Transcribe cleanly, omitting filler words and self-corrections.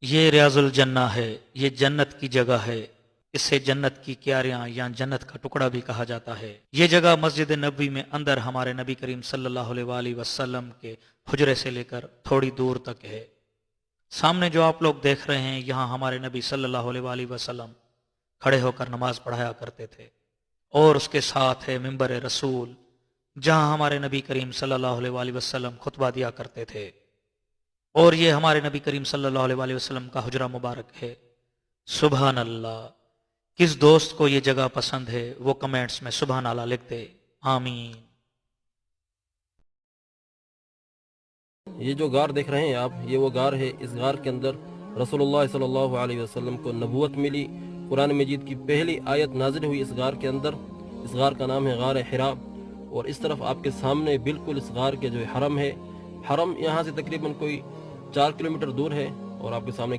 یہ ریاض الجنہ ہے، یہ جنت کی جگہ ہے۔ اسے جنت کی کیاریاں یا جنت کا ٹکڑا بھی کہا جاتا ہے۔ یہ جگہ مسجد نبوی میں اندر ہمارے نبی کریم صلی اللہ علیہ وآلہ وسلم کے حجرے سے لے کر تھوڑی دور تک ہے۔ سامنے جو آپ لوگ دیکھ رہے ہیں، یہاں ہمارے نبی صلی اللہ علیہ وآلہ وسلم کھڑے ہو کر نماز پڑھایا کرتے تھے، اور اس کے ساتھ ہے منبر رسول، جہاں ہمارے نبی کریم صلی اللہ علیہ وآلہ وسلم خطبہ دیا کرتے تھے۔ اور یہ ہمارے نبی کریم صلی اللہ علیہ وآلہ وسلم کا حجرہ مبارک ہے۔ سبحان اللہ! کس دوست کو یہ جگہ پسند ہے وہ کمنٹس میں سبحان اللہ لکھ دے۔ آمین۔ یہ جو غار دیکھ رہے ہیں آپ، یہ وہ غار ہے۔ اس غار کے اندر رسول اللہ صلی اللہ علیہ وسلم کو نبوت ملی۔ قرآن مجید کی پہلی آیت نازل ہوئی اس غار کے اندر۔ اس غار کا نام ہے غار حرا، اور اس طرف آپ کے سامنے بالکل اس غار کے جو حرم ہے، حرم یہاں سے تقریباً کوئی 4 کلومیٹر دور ہے، اور آپ کے سامنے